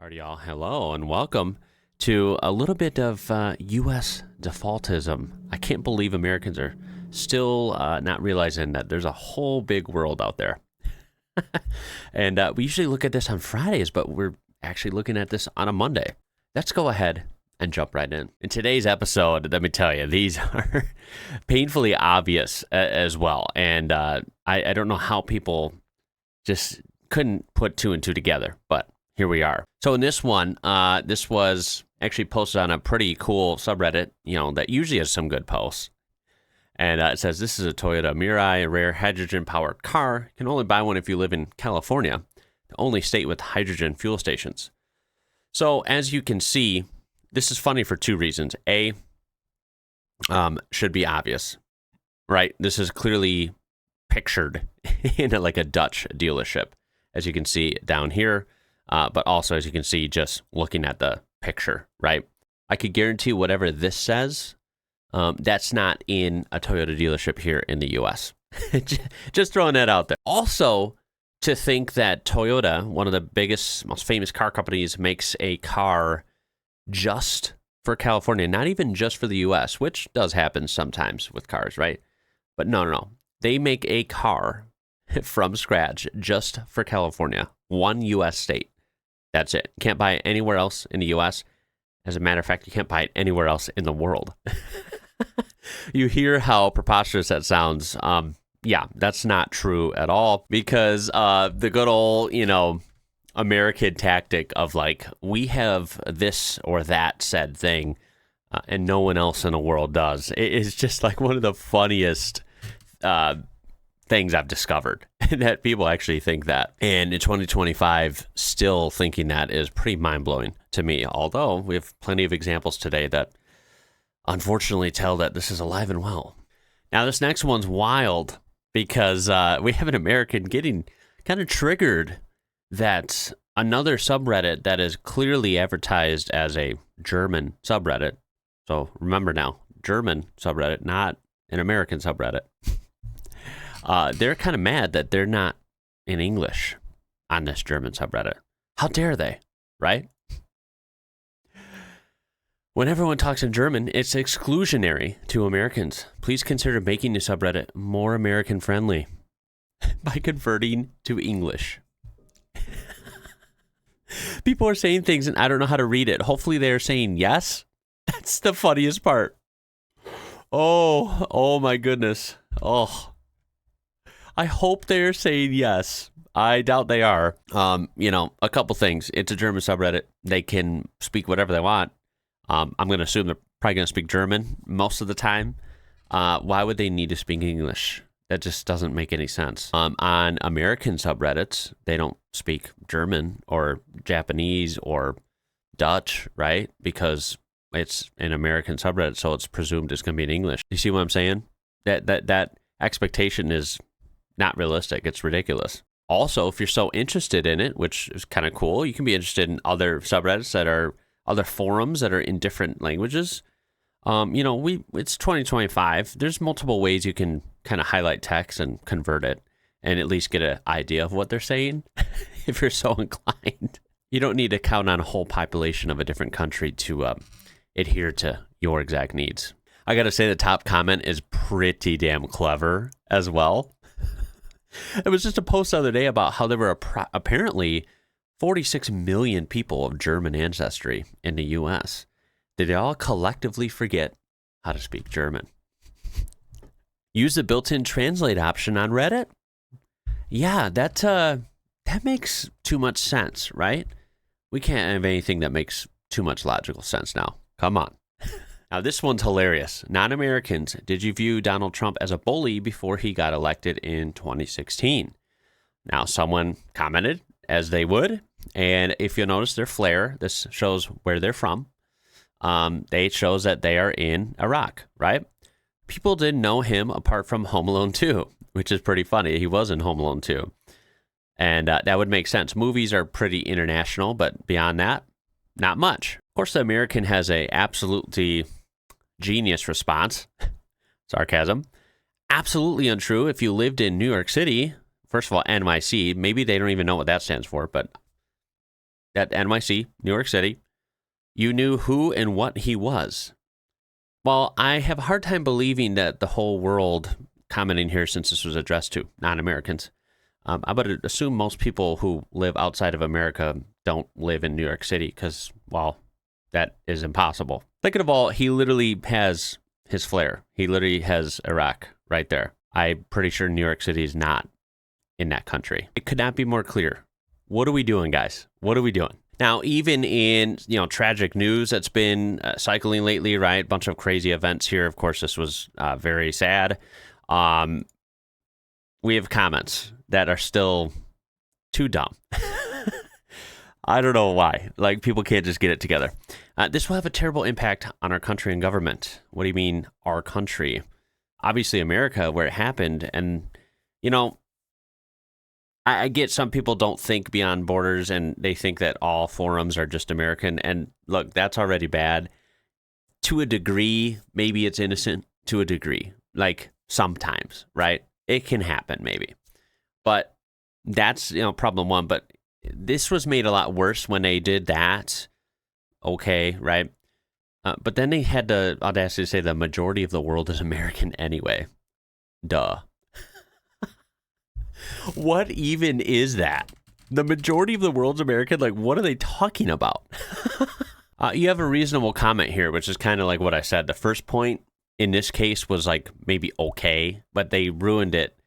Alrighty, y'all. Hello and welcome to a little bit of U.S. defaultism. I can't believe Americans are still not realizing that there's a whole big world out there. And we usually look at this on Fridays, but we're actually looking at this on a Monday. Let's go ahead and jump right in. In today's episode, let me tell you, these are painfully obvious as well. And I don't know how people just couldn't put two and two together, but here we are. So in this one, this was actually posted on a pretty cool subreddit, that usually has some good posts. And it says, this is a Toyota Mirai, a rare hydrogen-powered car. You can only buy one if you live in California, the only state with hydrogen fuel stations. So as you can see, this is funny for two reasons. A, should be obvious, right? This is clearly pictured in like a Dutch dealership, as you can see down here. But also, as you can see, just looking at the picture, right? I could guarantee whatever this says, that's not in a Toyota dealership here in the U.S. Just throwing that out there. Also, to think that Toyota, one of the biggest, most famous car companies, makes a car just for California, not even just for the U.S., which does happen sometimes with cars, right? But no. They make a car from scratch just for California, one U.S. state. That's it. Can't buy it anywhere else in the U.S. As a matter of fact, you can't buy it anywhere else in the world. You hear how preposterous that sounds. Yeah, that's not true at all, because the good old, American tactic of like, we have this or that said thing, and no one else in the world does. It is just like one of the funniest things I've discovered, that people actually think that. And in 2025, still thinking that is pretty mind-blowing to me, although we have plenty of examples today that unfortunately tell that this is alive and well. Now, this next one's wild because we have an American getting kind of triggered that another subreddit that is clearly advertised as a German subreddit. So remember now, German subreddit, not an American subreddit. They're kind of mad that they're not in English on this German subreddit. How dare they, right? When everyone talks in German, it's exclusionary to Americans. Please consider making the subreddit more American-friendly by converting to English. People are saying things and I don't know how to read it. Hopefully they're saying yes. That's the funniest part. Oh my goodness. Oh. I hope they're saying yes. I doubt they are. A couple things. It's a German subreddit. They can speak whatever they want. I'm going to assume they're probably going to speak German most of the time. Why would they need to speak English? That just doesn't make any sense. On American subreddits, they don't speak German or Japanese or Dutch, right? Because it's an American subreddit, so it's presumed it's going to be in English. You see what I'm saying? That expectation is not realistic. It's ridiculous. Also, if you're so interested in it, which is kind of cool, you can be interested in other subreddits that are other forums that are in different languages. It's 2025. There's multiple ways you can kind of highlight text and convert it and at least get an idea of what they're saying if you're so inclined. You don't need to count on a whole population of a different country to adhere to your exact needs. I got to say the top comment is pretty damn clever as well. It was just a post the other day about how there were apparently 46 million people of German ancestry in the U.S. Did they all collectively forget how to speak German? Use the built-in translate option on Reddit? Yeah, that makes too much sense, right? We can't have anything that makes too much logical sense now. Come on. Now, this one's hilarious. Non-Americans, did you view Donald Trump as a bully before he got elected in 2016? Now, someone commented, as they would, and if you'll notice their flair, this shows where they're from. It shows that they are in Iraq, right? People didn't know him apart from Home Alone 2, which is pretty funny. He was in Home Alone 2. And that would make sense. Movies are pretty international, but beyond that, not much. Of course, the American has a absolutely genius response. Sarcasm. Absolutely untrue. If you lived in New York City, first of all, NYC, maybe they don't even know what that stands for, but at NYC, New York City, you knew who and what he was. Well, I have a hard time believing that the whole world, commenting here since this was addressed to non-Americans, I would assume most people who live outside of America don't live in New York City because, well, that is impossible. Second of all, he literally has his flair. He literally has Iraq right there. I'm pretty sure New York City is not in that country. It could not be more clear. What are we doing, guys? What are we doing? Now, even in, tragic news that's been cycling lately, right? Bunch of crazy events here. Of course, this was very sad. We have comments that are still too dumb. I don't know why. Like, people can't just get it together. This will have a terrible impact on our country and government. What do you mean, our country? Obviously, America, where it happened. And, I get some people don't think beyond borders and they think that all forums are just American. And look, that's already bad. To a degree, maybe it's innocent to a degree. Like, sometimes, right? It can happen, maybe. But that's, problem one. But this was made a lot worse when they did that. Okay, right? But then they had the audacity to say the majority of the world is American anyway. Duh. What even is that? The majority of the world's American? Like, what are they talking about? You have a reasonable comment here, which is kind of like what I said. The first point in this case was like maybe okay, but they ruined it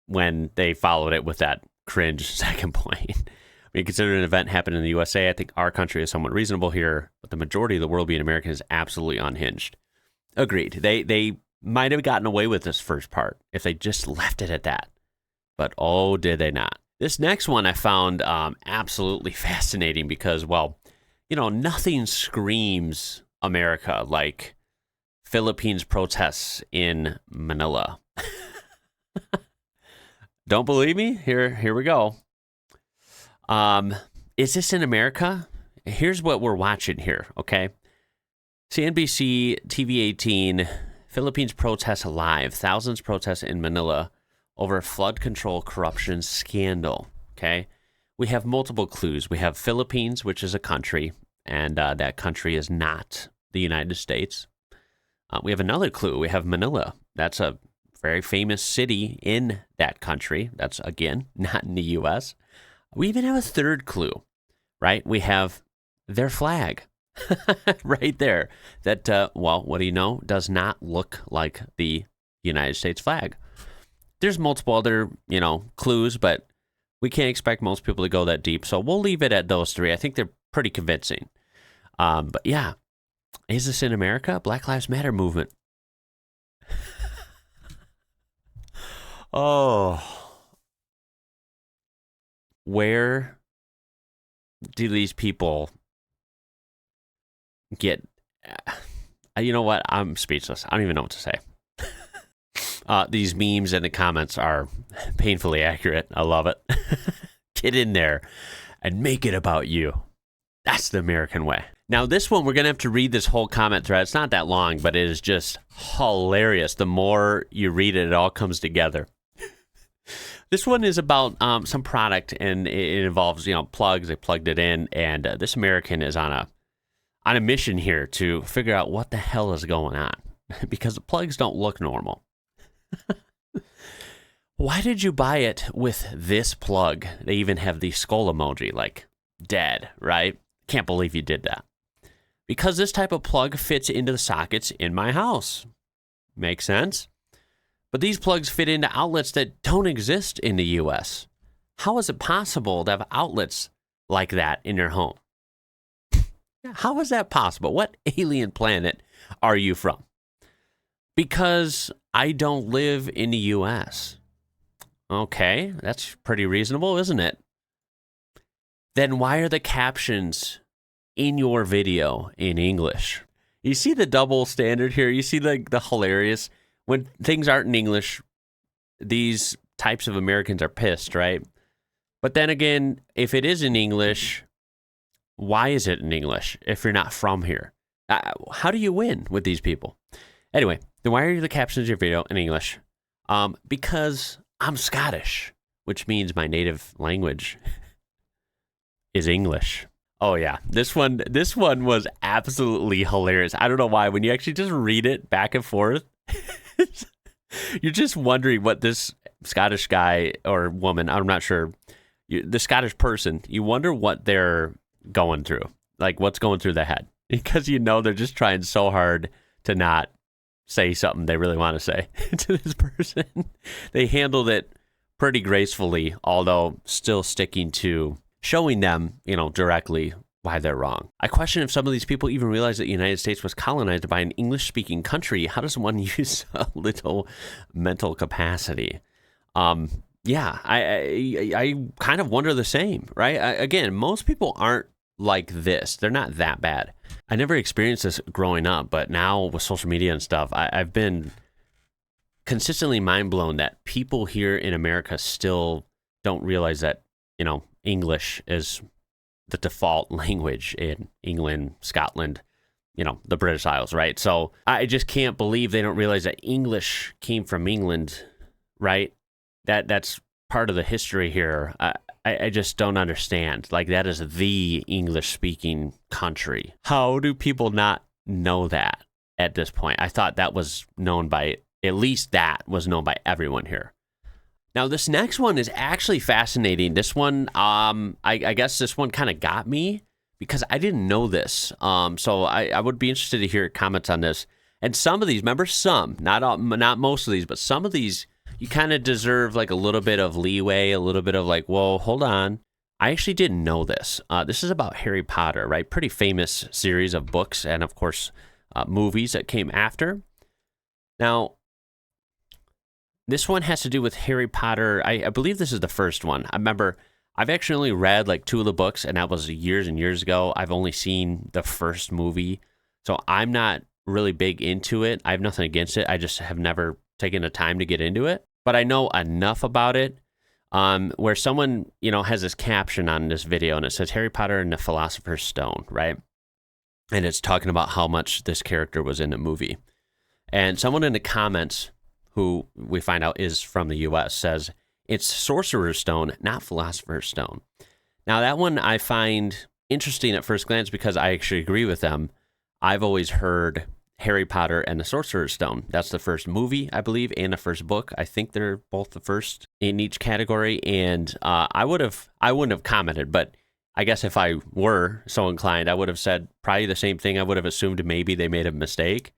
when they followed it with that cringe second point. I mean, considering an event happened in the USA, I think our country is somewhat reasonable here, but the majority of the world being American is absolutely unhinged. Agreed. They might have gotten away with this first part if they just left it at that. But oh, did they not. This next one I found absolutely fascinating because, well, nothing screams America like Philippines protests in Manila. Don't believe me? Here we go. Is this in America? Here's what we're watching here, okay? CNBC, TV 18, Philippines protests live. Thousands protest in Manila over flood control corruption scandal, okay? We have multiple clues. We have Philippines, which is a country, and that country is not the United States. We have another clue. We have Manila. That's a very famous city in that country. That's, again, not in the U.S. We even have a third clue, right? We have their flag right there. That, well, what do you know? Does not look like the United States flag. There's multiple other, clues, but we can't expect most people to go that deep. So we'll leave it at those three. I think they're pretty convincing. But yeah, is this in America? Black Lives Matter movement. Oh. Where do these people get... You know what? I'm speechless. I don't even know what to say. These memes in the comments are painfully accurate. I love it. Get in there and make it about you. That's the American way. Now, this one, we're going to have to read this whole comment thread. It's not that long, but it is just hilarious. The more you read it, it all comes together. This one is about some product, and it involves, plugs. They plugged it in, and this American is on a mission here to figure out what the hell is going on because the plugs don't look normal. Why did you buy it with this plug? They even have the skull emoji, like dead, right? Can't believe you did that. Because this type of plug fits into the sockets in my house. Makes sense? But these plugs fit into outlets that don't exist in the US. How is it possible to have outlets like that in your home? How is that possible? What alien planet are you from? Because I don't live in the U.S. Okay, that's pretty reasonable, isn't it? Then why are the captions in your video in English? You see the double standard here? You see the hilarious... When things aren't in English, these types of Americans are pissed, right? But then again, if it is in English, why is it in English if you're not from here? How do you win with these people? Anyway, then why are the captions of your video in English? Because I'm Scottish, which means my native language is English. Oh yeah, this one was absolutely hilarious. I don't know why. When you actually just read it back and forth, you're just wondering what this Scottish guy or woman, I'm not sure, the Scottish person, you wonder what they're going through, like what's going through their head, because they're just trying so hard to not say something they really want to say to this person. They handled it pretty gracefully, although still sticking to showing them, directly why they're wrong. I question if some of these people even realize that the United States was colonized by an English-speaking country. How does one use a little mental capacity? Yeah, I kind of wonder the same, right? Again, most people aren't like this. They're not that bad. I never experienced this growing up, but now with social media and stuff, I've been consistently mind blown that people here in America still don't realize that, English is the default language in England, Scotland, the British Isles, right? So I just can't believe they don't realize that English came from England, right? That's part of the history here. I just don't understand. Like, that is the English-speaking country. How do people not know that at this point? I thought that was known by, at least that was known by everyone here. Now, this next one is actually fascinating. This one, I guess this one kind of got me because I didn't know this. So I would be interested to hear comments on this. And some of these, remember some, not most of these, but some of these, you kind of deserve like a little bit of leeway, a little bit of like, whoa, hold on. I actually didn't know this. This is about Harry Potter, right? Pretty famous series of books and, of course, movies that came after. Now, this one has to do with Harry Potter. I believe this is the first one. I remember I've actually only read like 2 of the books, and that was years and years ago. I've only seen the first movie, so I'm not really big into it. I have nothing against it. I just have never taken the time to get into it. But I know enough about it where someone, has this caption on this video, and it says Harry Potter and the Philosopher's Stone, right? And it's talking about how much this character was in the movie. And someone in the comments, who we find out is from the U.S., says it's Sorcerer's Stone, not Philosopher's Stone. Now, that one I find interesting at first glance because I actually agree with them. I've always heard Harry Potter and the Sorcerer's Stone. That's the first movie, I believe, and the first book. I think they're both the first in each category. And I wouldn't have commented, but I guess if I were so inclined, I would have said probably the same thing. I would have assumed maybe they made a mistake.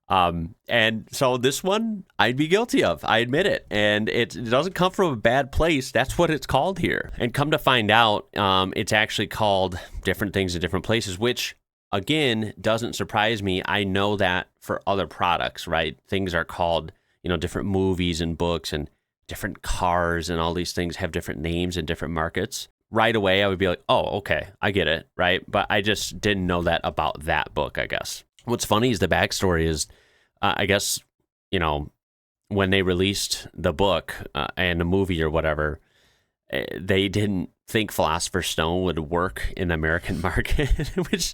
And so this one I'd be guilty of. I admit it. And it doesn't come from a bad place. That's what it's called here. And come to find out, it's actually called different things in different places, which again doesn't surprise me. I know that for other products, right? Things are called, different movies and books, and different cars and all these things have different names in different markets. Right away, I would be like, oh, okay, I get it, right? But I just didn't know that about that book, I guess. What's funny is the backstory is, I guess, when they released the book and the movie or whatever, they didn't think Philosopher's Stone would work in the American market, which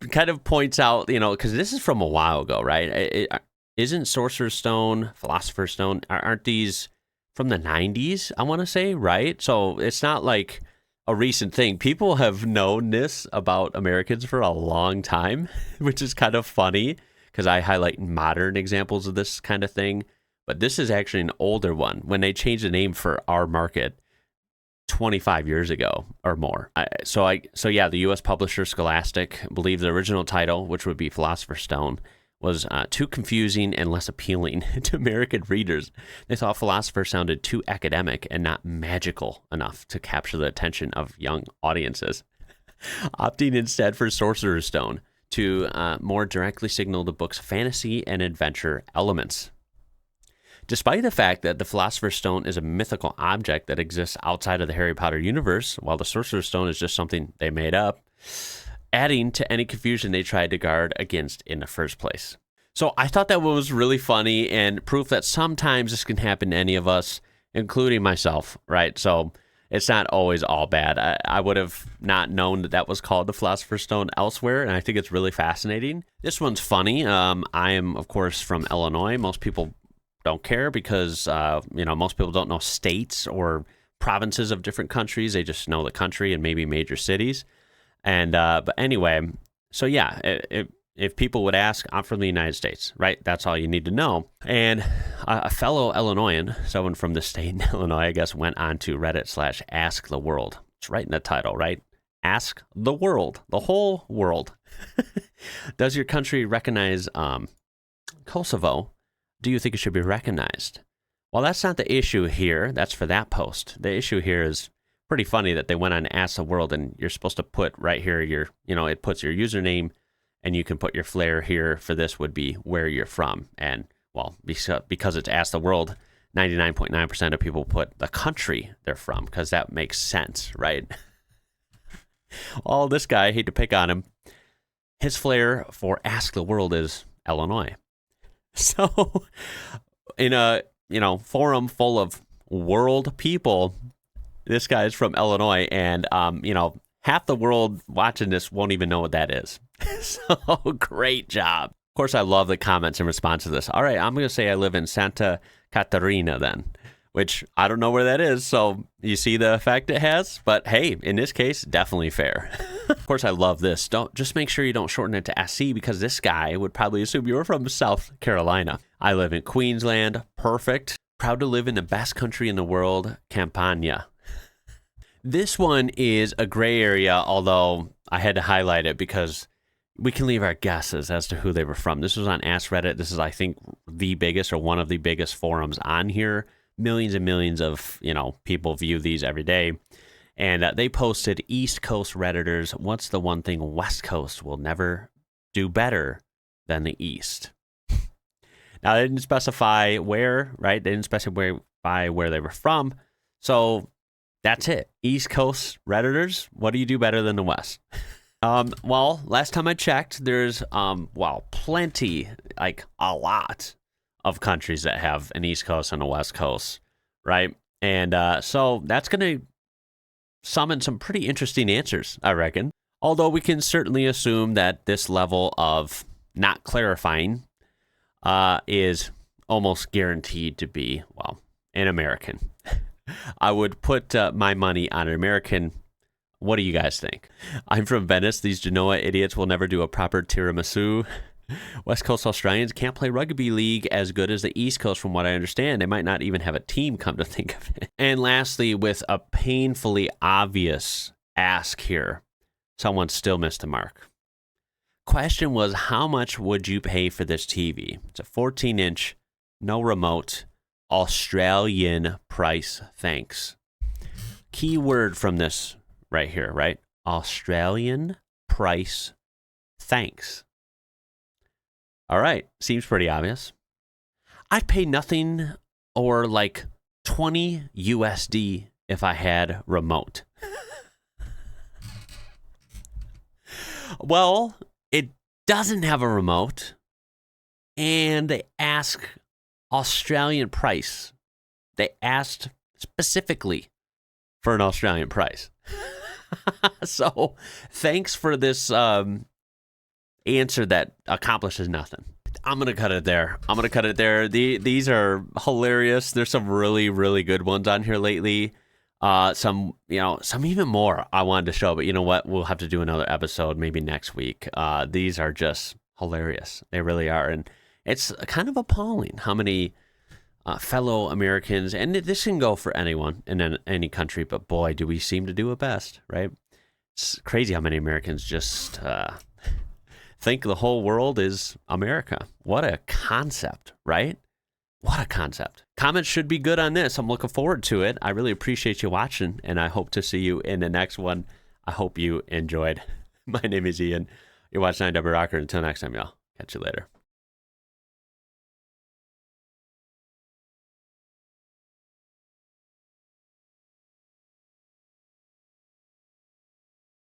kind of points out, because this is from a while ago, right? Isn't Sorcerer's Stone, Philosopher's Stone, aren't these from the 90s, I want to say, right? So it's not like a recent thing. People have known this about Americans for a long time, which is kind of funny because I highlight modern examples of this kind of thing. But this is actually an older one when they changed the name for our market 25 years ago or more. So yeah, the U.S. publisher Scholastic believed the original title, which would be Philosopher's Stone, was too confusing and less appealing to American readers. They thought philosopher sounded too academic and not magical enough to capture the attention of young audiences, opting instead for Sorcerer's Stone to more directly signal the book's fantasy and adventure elements. Despite the fact that the Philosopher's Stone is a mythical object that exists outside of the Harry Potter universe, while the Sorcerer's Stone is just something they made up, adding to any confusion they tried to guard against in the first place. So I thought that was really funny and proof that sometimes this can happen to any of us, including myself, right? So it's not always all bad. I would have not known that was called the Philosopher's Stone elsewhere, and I think it's really fascinating. This one's funny. I am, of course, from Illinois. Most people don't care because, most people don't know states or provinces of different countries. They just know the country and maybe major cities. And but anyway, so yeah, if people would ask, I'm from the United States, right? That's all you need to know. And a fellow Illinoisan, someone from the state in Illinois, I guess, went on to Reddit/Ask the World. It's right in the title, right? Ask the world, the whole world. Does your country recognize Kosovo? Do you think it should be recognized? Well, that's not the issue here. That's for that post. The issue here is pretty funny that they went on Ask the World, and you're supposed to put right here it puts your username, and you can put your flair here. For this would be where you're from. And well, because it's Ask the World, 99.9% of people put the country they're from, because that makes sense, right? This guy, I hate to pick on him, his flair for Ask the World is Illinois. So in a forum full of world people, this guy is from Illinois, and half the world watching this won't even know what that is. So great job. Of course, I love the comments in response to this. All right, I'm going to say I live in Santa Catarina then, which I don't know where that is. So you see the effect it has. But hey, in this case, definitely fair. Of course, I love this. Just make sure you don't shorten it to SC, because this guy would probably assume you were from South Carolina. I live in Queensland. Perfect. Proud to live in the best country in the world, Campania. This one is a gray area, although I had to highlight it because we can leave our guesses as to who they were from. This was on Ask Reddit. This is, I think, the biggest or one of the biggest forums on here. Millions and millions of people view these every day. And they posted, East Coast Redditors, what's the one thing West Coast will never do better than the East? Now, they didn't specify where, right? They didn't specify where they were from. So that's it. East Coast Redditors, what do you do better than the West? Well, last time I checked, there's, plenty, like a lot of countries that have an East Coast and a West Coast, right? And so that's going to summon some pretty interesting answers, I reckon. Although we can certainly assume that this level of not clarifying is almost guaranteed to be, an American. I would put my money on an American. What do you guys think? I'm from Venice. These Genoa idiots will never do a proper tiramisu. West Coast Australians can't play rugby league as good as the East Coast, from what I understand. They might not even have a team, come to think of it. And lastly, with a painfully obvious ask here, someone still missed the mark. Question was, how much would you pay for this TV? It's a 14-inch, no remote, Australian price, thanks. Key word from this right here, right? Australian price, thanks. All right, seems pretty obvious. I'd pay nothing or like 20 USD if I had remote. Well, it doesn't have a remote, and they ask Australian price. They asked specifically for an Australian price. So thanks for this answer that accomplishes nothing. I'm going to cut it there. These are hilarious. There's some really, really good ones on here lately. Some even more I wanted to show, but you know what? We'll have to do another episode maybe next week. These are just hilarious. They really are. And it's kind of appalling how many fellow Americans, and this can go for anyone in any country, but boy, do we seem to do it best, right? It's crazy how many Americans just think the whole world is America. What a concept, right? What a concept. Comments should be good on this. I'm looking forward to it. I really appreciate you watching, and I hope to see you in the next one. I hope you enjoyed. My name is Ian. You're watching IWrocker. Until next time, y'all. Catch you later.